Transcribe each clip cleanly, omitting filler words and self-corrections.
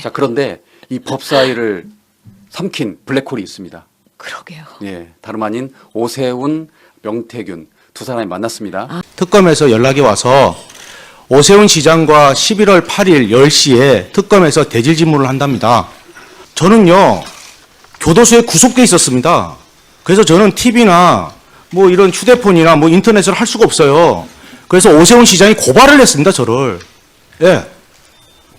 자, 그런데 이 법사위를 삼킨 블랙홀이 있습니다. 그러게요. 예, 다름 아닌 오세훈, 명태균 두 사람이 만났습니다. 특검에서 연락이 와서 오세훈 시장과 11월 8일 10시에 특검에서 대질 질문을 한답니다. 저는요, 교도소에 구속돼 있었습니다. 그래서 저는 TV나 뭐 이런 휴대폰이나 뭐 인터넷을 할 수가 없어요. 그래서 오세훈 시장이 고발을 했습니다, 저를. 예.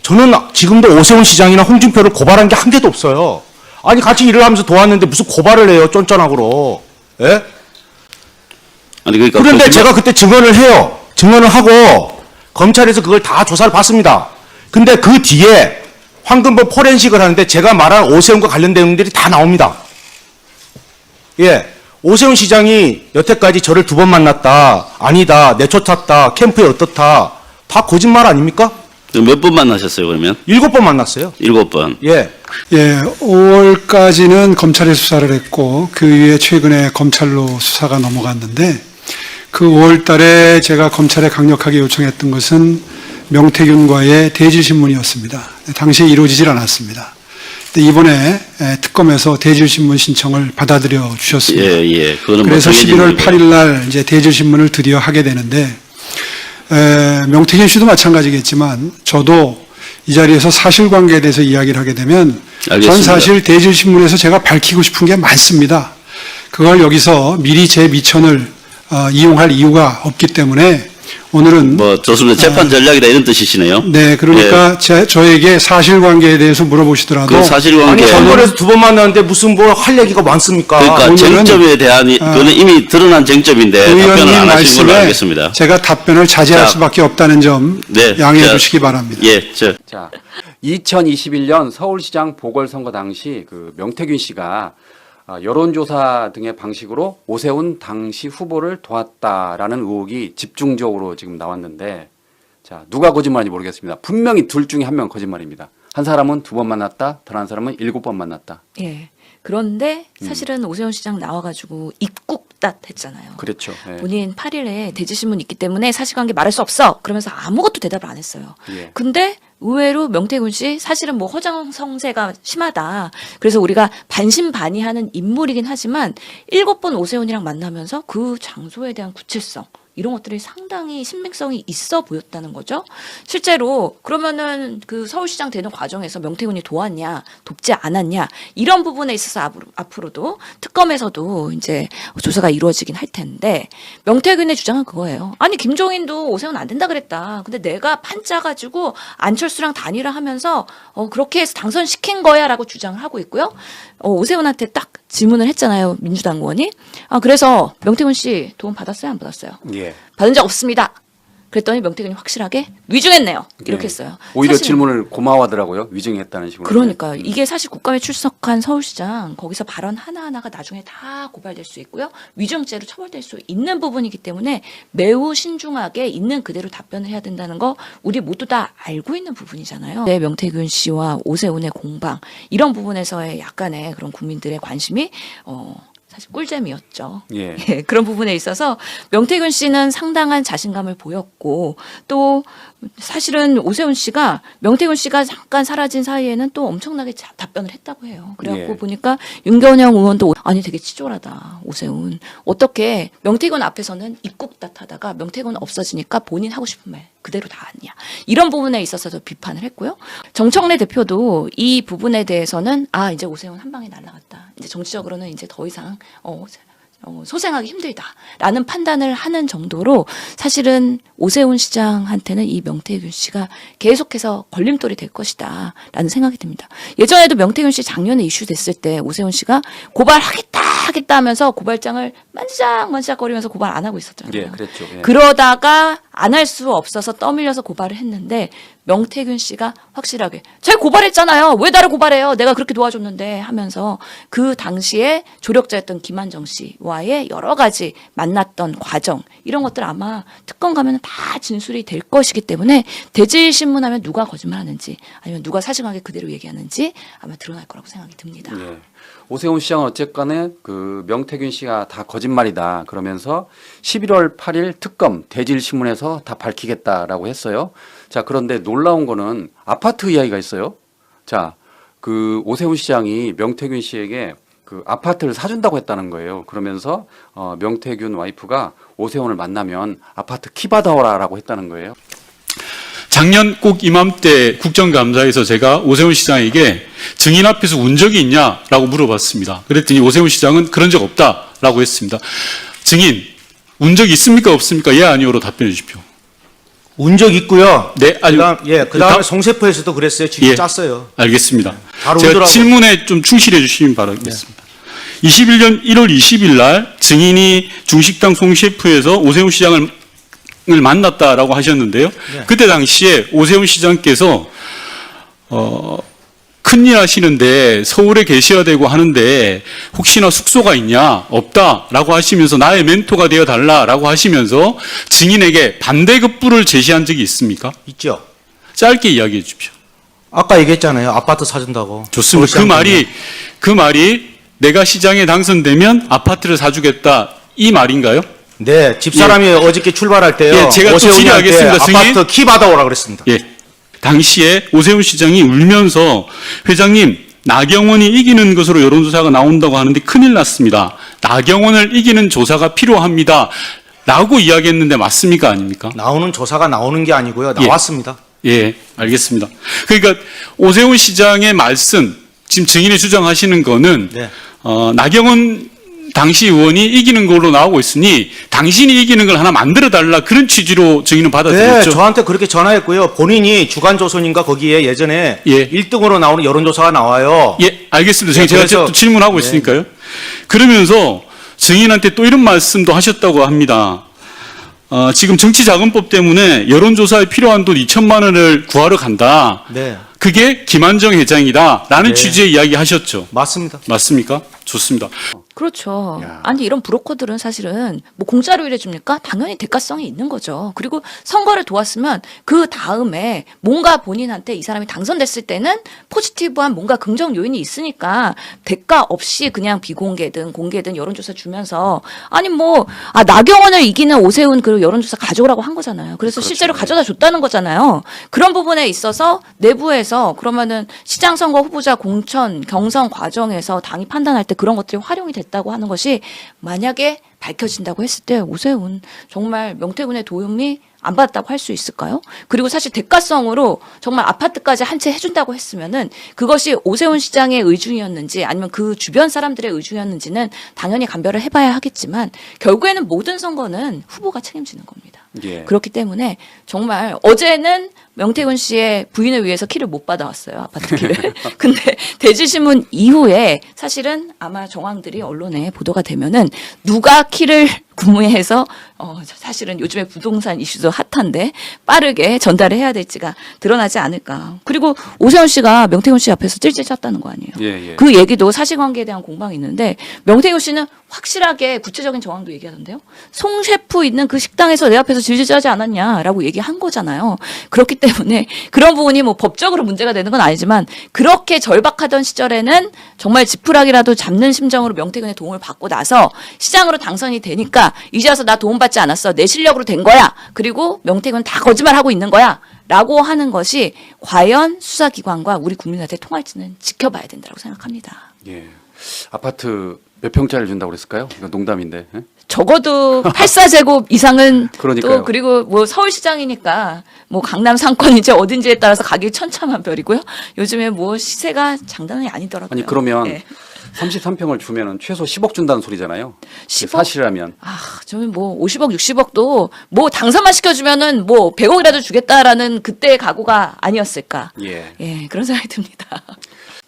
저는 지금도 오세훈 시장이나 홍준표를 고발한 게 한 개도 없어요. 아니, 같이 일을 하면서 도왔는데 무슨 고발을 해요, 쫀쫀하고로. 예? 아니 그러니까 그런데 그 제가 그때 증언을 해요. 증언을 하고 검찰에서 그걸 다 조사를 받습니다. 근데 그 뒤에 황금법 포렌식을 하는데 제가 말한 오세훈과 관련된 내용들이 다 나옵니다. 예. 오세훈 시장이 여태까지 저를 2번 만났다. 아니다. 내쫓았다. 캠프에 어떻다. 다 거짓말 아닙니까? 몇 번 만나셨어요 그러면? 7번 만났어요. 7번. 예. 예, 5월까지는 검찰이 수사를 했고 그 이후에 최근에 검찰로 수사가 넘어갔는데 그 5월 달에 제가 검찰에 강력하게 요청했던 것은 명태균과의 대질신문이었습니다. 당시에 이루어지질 않았습니다. 근데 이번에 특검에서 대질신문 신청을 받아들여 주셨습니다. 예, 예. 그거는 그래서 뭐 정해진 11월 일이고. 8일 날 이제 대질신문을 드디어 하게 되는데 명태균 씨도 마찬가지겠지만 저도 이 자리에서 사실관계에 대해서 이야기를 하게 되면 알겠습니다. 전 사실 대질신문에서 제가 밝히고 싶은 게 많습니다. 그걸 여기서 미리 제 미천을 이용할 이유가 없기 때문에 오늘은 뭐 좋습니다. 재판 전략이다 이런 뜻이시네요. 네, 그러니까 저에게 사실관계에 대해서 물어보시더라도 그 사실관계 아니, 선거에서 2번 만났는데 무슨 뭐 할 얘기가 많습니까? 그러니까 오늘은, 쟁점에 대한 그거는 이미 드러난 쟁점인데 답변을 의원님 안 하신 걸로 말씀에 알겠습니다. 제가 답변을 자제할 자, 수밖에 없다는 점 네, 양해해 자, 주시기 바랍니다. 예, 자, 2021년 서울시장 보궐선거 당시 그 명태균 씨가 여론조사 등의 방식으로 오세훈 당시 후보를 도왔다라는 의혹이 집중적으로 지금 나왔는데, 자, 누가 거짓말인지 모르겠습니다. 분명히 둘 중에 한 명 거짓말입니다. 한 사람은 2번 만났다, 다른 한 사람은 7번 만났다. 예. 그런데 사실은 오세훈 시장 나와가지고 입국닷 했잖아요. 그렇죠. 예. 본인 8일에 대지신문 있기 때문에 사실관계 말할 수 없어. 그러면서 아무것도 대답을 안 했어요. 예. 근데 의외로 명태균 씨 사실은 뭐 허정성세가 심하다. 그래서 우리가 반신반의하는 인물이긴 하지만 7번 오세훈이랑 만나면서 그 장소에 대한 구체성 이런 것들이 상당히 신빙성이 있어 보였다는 거죠. 실제로 그러면은 그 서울시장 되는 과정에서 명태균이 도왔냐, 돕지 않았냐 이런 부분에 있어서 앞으로도 특검에서도 이제 조사가 이루어지긴 할 텐데 명태균의 주장은 그거예요. 아니 김종인도 오세훈 안 된다 그랬다. 근데 내가 판 짜가지고 안철수랑 단일화하면서 그렇게 해서 당선시킨 거야라고 주장을 하고 있고요. 오세훈한테 딱 질문을 했잖아요. 민주당 의원이. 그래서 명태균 씨 도움 받았어요? 안 받았어요? 예. 받은 적 없습니다. 그랬더니 명태균이 확실하게 위증했네요. 이렇게 예. 했어요. 오히려 사실 질문을 고마워하더라고요. 위증했다는 식으로. 그러니까 이게 사실 국감에 출석한 서울시장 거기서 발언 하나하나가 나중에 다 고발될 수 있고요. 위증죄로 처벌될 수 있는 부분이기 때문에 매우 신중하게 있는 그대로 답변을 해야 된다는 거 우리 모두 다 알고 있는 부분이잖아요. 네, 명태균 씨와 오세훈의 공방 이런 부분에서의 약간의 그런 국민들의 관심이 사실 꿀잼이었죠. 예. 예, 그런 부분에 있어서 명태균 씨는 상당한 자신감을 보였고 또 사실은 오세훈 씨가 명태균 씨가 잠깐 사라진 사이에는 또 엄청나게 답변을 했다고 해요. 그래갖고 예. 보니까 윤건영 의원도 아니 되게 치졸하다 오세훈. 어떻게 명태균 앞에서는 입국닷하다가 명태균 없어지니까 본인 하고 싶은 말 그대로 다 하냐. 이런 부분에 있어서도 비판을 했고요. 정청래 대표도 이 부분에 대해서는 이제 오세훈 한 방에 날아갔다. 이제 정치적으로는 이제 더 이상 소생하기 힘들다라는 판단을 하는 정도로 사실은 오세훈 시장한테는 이 명태균 씨가 계속해서 걸림돌이 될 것이다라는 생각이 듭니다. 예전에도 명태균 씨 작년에 이슈됐을 때 오세훈 씨가 고발하겠다 하면서 고발장을 만지작거리면서 고발 안 하고 있었잖아요. 예, 그랬죠. 예. 그러다가 안 할 수 없어서 떠밀려서 고발을 했는데 명태균 씨가 확실하게 제가 고발했잖아요. 왜 나를 고발해요? 내가 그렇게 도와줬는데 하면서 그 당시에 조력자였던 김한정 씨와의 여러 가지 만났던 과정 이런 것들 아마 특검 가면 다 진술이 될 것이기 때문에 대질신문하면 누가 거짓말하는지 아니면 누가 사실관계 그대로 얘기하는지 아마 드러날 거라고 생각이 듭니다. 예. 오세훈 시장은 어쨌간에 그 명태균 씨가 다 거짓말이다 그러면서 11월 8일 특검 대질신문에서 다 밝히겠다라고 했어요. 자, 그런데 놀라운 거는 아파트 이야기가 있어요. 자, 그 오세훈 시장이 명태균 씨에게 그 아파트를 사준다고 했다는 거예요. 그러면서 명태균 와이프가 오세훈을 만나면 아파트 키 받아오라라고 했다는 거예요. 작년 꼭 이맘때 국정감사에서 제가 오세훈 시장에게 증인 앞에서 운 적이 있냐라고 물어봤습니다. 그랬더니 오세훈 시장은 그런 적 없다라고 했습니다. 증인, 운 적 있습니까 없습니까? 예 아니오로 답변해 주십시오. 운 적 있고요. 네, 아니, 그다음에 송세포에서도 그랬어요. 직접 예. 짰어요. 알겠습니다. 잘 제가 울더라고요. 질문에 좀 충실해 주시면 바라겠습니다. 21년 1월 20일 날 증인이 중식당 송셰프에서 오세훈 시장을 만났다라고 하셨는데요. 네. 그때 당시에 오세훈 시장께서 큰일 하시는데 서울에 계셔야 되고 하는데 혹시나 숙소가 있냐 없다라고 하시면서 나의 멘토가 되어 달라라고 하시면서 증인에게 반대급부를 제시한 적이 있습니까? 있죠. 짧게 이야기해 주십시오. 아까 얘기했잖아요. 아파트 사준다고. 좋습니다. 서울시장 그 말이 내가 시장에 당선되면 아파트를 사주겠다 이 말인가요? 네, 집사람이 어저께 출발할 때요. 예, 제가 또 오세훈이한테 질의하겠습니다, 승인. 아파트 키 받아오라 그랬습니다. 예. 당시에 오세훈 시장이 울면서 회장님 나경원이 이기는 것으로 여론조사가 나온다고 하는데 큰일 났습니다. 나경원을 이기는 조사가 필요합니다. 라고 이야기했는데 맞습니까? 아닙니까? 나오는 조사가 나오는 게 아니고요. 나왔습니다. 예, 알겠습니다. 그러니까 오세훈 시장의 말씀, 지금 증인이 주장하시는 거는 네. 나경원 당시 의원이 이기는 걸로 나오고 있으니 당신이 이기는 걸 하나 만들어 달라 그런 취지로 증인은 네, 받아들였죠. 저한테 그렇게 전화했고요. 본인이 주간조선인가 거기에 예전에 예. 1등으로 나오는 여론조사가 나와요. 예, 알겠습니다. 네, 제가 그래서- 또 질문하고 네. 있으니까요. 그러면서 증인한테 또 이런 말씀도 하셨다고 합니다. 지금 정치자금법 때문에 여론조사에 필요한 돈 2천만 원을 구하러 간다. 네, 그게 김한정 회장이다라는 네. 취지의 이야기 하셨죠. 맞습니다. 맞습니까? 좋습니다. 그렇죠. 야. 아니 이런 브로커들은 사실은 뭐 공짜로 일해줍니까? 당연히 대가성이 있는 거죠. 그리고 선거를 도왔으면 그 다음에 뭔가 본인한테 이 사람이 당선됐을 때는 포지티브한 뭔가 긍정 요인이 있으니까 대가 없이 그냥 비공개든 공개든 여론조사 주면서 아니 뭐 나경원을 이기는 오세훈 그 여론조사 가져오라고 한 거잖아요. 그래서 실제로 가져다 줬다는 거잖아요. 그런 부분에 있어서 내부에서 그러면은 시장 선거 후보자 공천 경선 과정에서 당이 판단할 때 그런 것들이 활용이 됐다고 하는 것이 만약에 밝혀진다고 했을 때 오세훈 정말 명태균의 도움이 안 받았다고 할 수 있을까요? 그리고 사실 대가성으로 정말 아파트까지 한 채 해준다고 했으면은 그것이 오세훈 시장의 의중이었는지 아니면 그 주변 사람들의 의중이었는지는 당연히 감별을 해봐야 하겠지만 결국에는 모든 선거는 후보가 책임지는 겁니다. 예. 그렇기 때문에 정말 어제는 명태균 씨의 부인을 위해서 키를 못 받아왔어요. 아파트 키를. 근데 대지신문 이후에 사실은 아마 정황들이 언론에 보도가 되면은 누가 키를 구매해서 사실은 요즘에 부동산 이슈도 핫한데 빠르게 전달을 해야 될지가 드러나지 않을까. 그리고 오세훈 씨가 명태균 씨 앞에서 찔찔 짰다는 거 아니에요. 예, 예. 그 얘기도 사실관계에 대한 공방이 있는데 명태균 씨는 확실하게 구체적인 정황도 얘기하던데요. 송 셰프 있는 그 식당에서 내 앞에서 질질 짜지 않았냐라고 얘기한 거잖아요. 그렇기 때문에 그런 부분이 뭐 법적으로 문제가 되는 건 아니지만 그렇게 절박하던 시절에는 정말 지푸라기라도 잡는 심정으로 명태균의 도움을 받고 나서 시장으로 당선이 되니까 이제 와서 나 도움받지 않았어. 내 실력으로 된 거야. 그리고 명태균 다 거짓말하고 있는 거야. 라고 하는 것이 과연 수사기관과 우리 국민한테 통할지는 지켜봐야 된다고 생각합니다. 예. 아파트 몇 평짜리를 준다고 그랬을까요? 이거 농담인데. 예? 적어도 84제곱 이상은 그러니까요. 또 그리고 뭐 서울시장이니까 뭐 강남 상권인지 어딘지에 따라서 가격이 천차만별이고요. 요즘에 뭐 시세가 장난이 아니더라고요. 아니 그러면 네. 33평을 주면은 최소 10억 준다는 소리잖아요. 10억? 사실이라면. 저는 뭐 50억, 60억도 뭐 당선만 시켜주면은 뭐 100억이라도 주겠다라는 그때의 각오가 아니었을까. 예. 예, 그런 생각이 듭니다.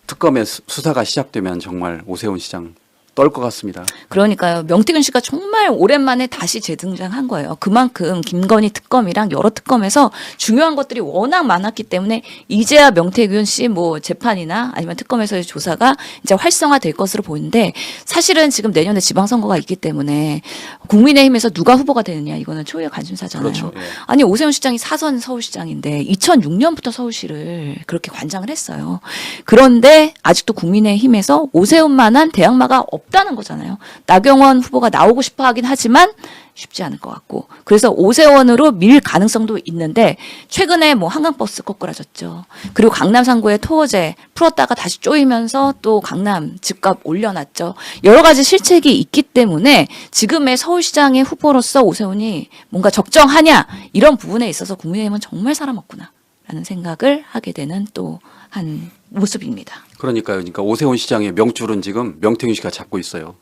특검의 수사가 시작되면 정말 오세훈 시장 떨 것 같습니다. 그러니까요. 명태균 씨가 정말 오랜만에 다시 재등장한 거예요. 그만큼 김건희 특검이랑 여러 특검에서 중요한 것들이 워낙 많았기 때문에 이제야 명태균 씨 뭐 재판이나 아니면 특검에서의 조사가 이제 활성화될 것으로 보이는데 사실은 지금 내년에 지방선거가 있기 때문에 국민의힘에서 누가 후보가 되느냐 이거는 초유의 관심사잖아요. 그렇죠. 예. 아니 오세훈 시장이 사선 서울시장인데 2006년부터 서울시를 그렇게 관장을 했어요. 그런데 아직도 국민의힘에서 오세훈만한 대항마가 없다는 거잖아요. 나경원 후보가 나오고 싶어 하긴 하지만 쉽지 않을 것 같고 그래서 오세훈으로 밀 가능성도 있는데 최근에 뭐 한강버스 거꾸라졌죠. 그리고 강남 3구의 토어제 풀었다가 다시 쪼이면서 또 강남 집값 올려놨죠. 여러 가지 실책이 있기 때문에 지금의 서울시장의 후보로서 오세훈이 뭔가 적정하냐 이런 부분에 있어서 국민의힘은 정말 살아먹구나라는 생각을 하게 되는 또 한 모습입니다. 그러니까요. 그러니까 오세훈 시장의 명줄은 지금 명태균 씨가 잡고 있어요.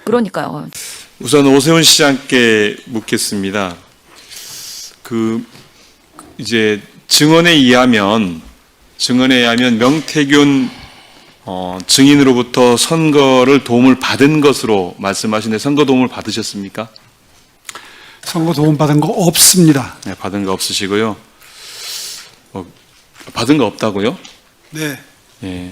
그러니까요. 우선 오세훈 시장께 묻겠습니다. 이제 증언에 의하면 명태균 증인으로부터 선거를 도움을 받은 것으로 말씀하시는데 선거 도움을 받으셨습니까? 선거 도움 받은 거 없습니다. 네, 받은 거 없으시고요. 받은 거 없다고요? 네. 예.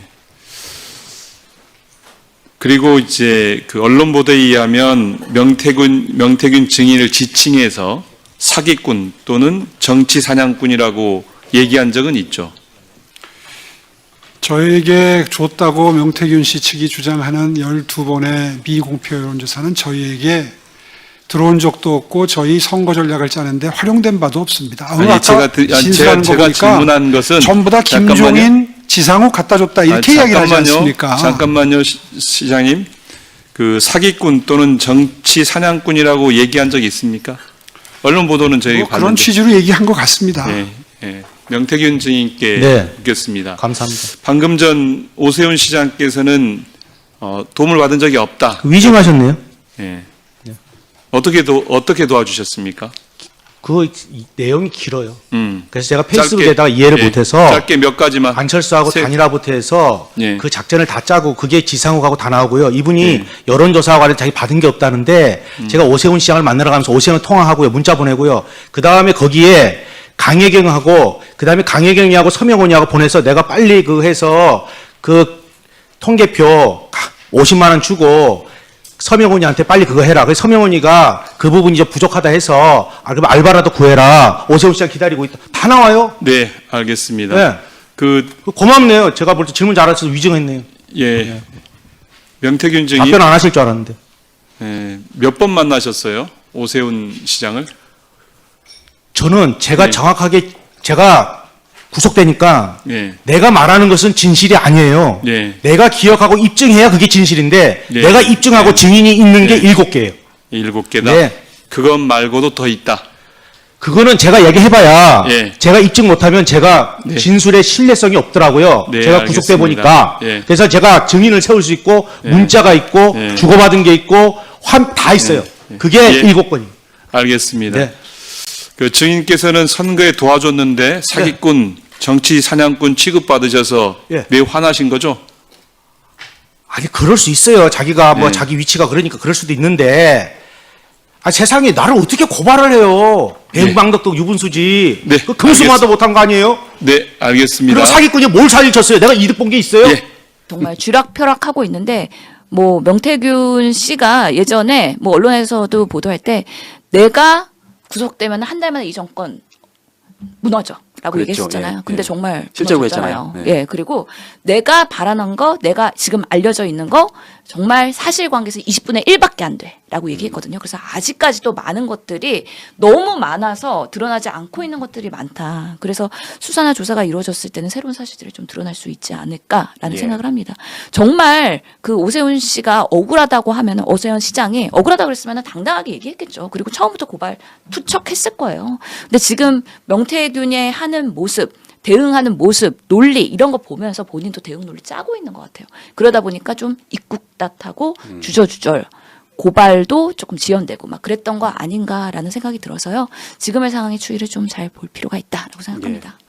그리고 이제 그 언론 보도에 의하면 명태균 증인을 지칭해서 사기꾼 또는 정치 사냥꾼이라고 얘기한 적은 있죠. 저에게 줬다고 명태균 씨 측이 주장하는 12번의 미공표 여론조사는 저희에게 들어온 적도 없고 저희 선거 전략을 짜는데 활용된 바도 없습니다. 아니, 제가 질문한 것은 전부 다 김종인, 지상욱 갖다 줬다 이렇게 이야기를 하지 않습니까? 잠깐만요, 시장님. 그 사기꾼 또는 정치 사냥꾼이라고 얘기한 적이 있습니까? 언론 보도는 저희가 그런 봤는데. 취지로 얘기한 것 같습니다. 예. 명태균 증인께 네. 묻겠습니다. 감사합니다. 방금 전 오세훈 시장께서는 도움을 받은 적이 없다. 위증하셨네요. 예. 어떻게 도와주셨습니까? 이 내용이 길어요. 음. 그래서 제가 페이스북에다가 이해를 예, 못해서 짧게 몇 가지만. 안철수하고 단일화부터 해서 예. 그 작전을 다 짜고 그게 지상욱하고 다 나오고요. 이분이 예. 여론조사와 관련 자기 받은 게 없다는데 제가 오세훈 시장을 만나러 가면서 오세훈 통화하고요. 문자 보내고요. 그 다음에 거기에 강혜경하고 그 다음에 강혜경이하고 서명훈이하고 보내서 내가 빨리 해서 그 통계표 50만 원 주고 서명훈이한테 빨리 그거 해라. 그래서 서명훈이가 그 부분이 좀 부족하다 해서 그럼 알바라도 구해라. 오세훈 시장 기다리고 있다. 다 나와요. 네, 알겠습니다. 네. 고맙네요. 제가 볼 때 질문 잘해서 위증했네요. 예. 명태균 증인 답변 안 하실 줄 알았는데. 몇 번 만나셨어요? 오세훈 시장을? 저는 제가 네. 정확하게 제가 구속되니까 예. 내가 말하는 것은 진실이 아니에요. 네. 내가 기억하고 입증해야 그게 진실인데 네. 내가 입증하고 네. 증인이 있는 게 네. 7개예요. 7개다. 네. 그것 말고도 더 있다. 그거는 제가 얘기해봐야 예. 제가 입증 못하면 제가 네. 진술의 신뢰성이 없더라고요. 네, 제가 구속돼 알겠습니다. 보니까. 예. 그래서 제가 증인을 세울 수 있고 예. 문자가 있고 예. 주고받은 게 있고 다 있어요. 그게 예. 7건이에요. 알겠습니다. 네. 그 증인께서는 선거에 도와줬는데 사기꾼, 정치 사냥꾼 취급받으셔서 예. 매우 화나신 거죠? 아니 그럴 수 있어요. 자기가 뭐 네. 자기 위치가 그러니까 그럴 수도 있는데 세상에 나를 어떻게 고발을 해요. 배후방덕도 유분수지. 네, 그 금수마도 못한 거 아니에요? 네, 알겠습니다. 그리고 사기꾼이 뭘 사기쳤어요? 내가 이득 본 게 있어요? 예. 정말 쥐락펴락하고 있는데 뭐 명태균 씨가 예전에 뭐 언론에서도 보도할 때 내가 구속되면 한 달 만에 이 정권 무너져라고 그랬죠. 얘기했었잖아요. 예, 근데 예. 정말 실제로 무너졌잖아요. 그랬잖아요. 예. 예, 그리고 내가 바라는 거, 내가 지금 알려져 있는 거 정말 사실관계에서 20분의 1밖에 안 돼라고 얘기했거든요. 그래서 아직까지도 많은 것들이 너무 많아서 드러나지 않고 있는 것들이 많다. 그래서 수사나 조사가 이루어졌을 때는 새로운 사실들이 좀 드러날 수 있지 않을까라는 예. 생각을 합니다. 정말 그 오세훈 씨가 억울하다고 하면은 오세훈 시장이 억울하다고 그랬으면 당당하게 얘기했겠죠. 그리고 처음부터 고발 투척했을 거예요. 근데 지금 명태균의 하는 모습, 대응하는 모습, 논리 이런 거 보면서 본인도 대응 논리 짜고 있는 것 같아요. 그러다 보니까 좀 입국닷하고 주저주절 고발도 조금 지연되고 막 그랬던 거 아닌가라는 생각이 들어서요. 지금의 상황의 추이를 좀 잘 볼 필요가 있다라고 생각합니다. 예.